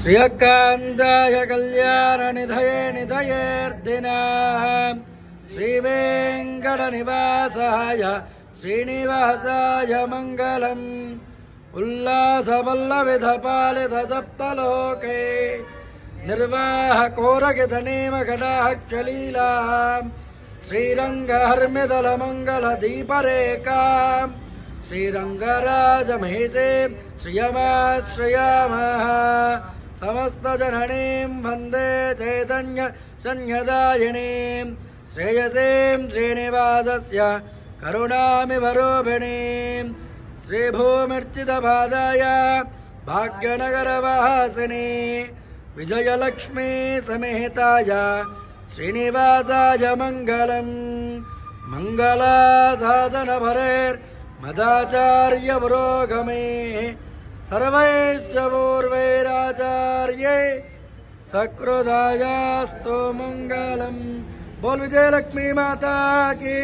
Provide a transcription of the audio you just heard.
श्रियकान्ताय कल्याणनिधये निधयेर्दिनाः श्रीवेङ्कटनिवासाय श्रीनिवासाय मङ्गलम् उल्लासवल्लविधपालितसप्तलोके निर्वाहकोरगितनेमघटाक्षलीला श्रीरङ्गहर्मिदलमङ्गलदीपरेका श्रीरङ्गराजमहिषे श्रियमाश्रयामः समस्तजननीं वन्दे चैतन्य संयदायिनीं श्रेयसीं श्रीनिवासस्य करुणामिवरूपिणीं श्रीभूमिर्चितपादाय भाग्यनगरवासिनी विजयलक्ष्मी समेताय श्रीनिवासाय मङ्गलम् मङ्गलासाधनभरेर्मदाचार्यपुरोगमे सर्वैश्च पूर्वैराचार्ये सकृदायास्तु मङ्गलम्। बोल विजयलक्ष्मी माता की।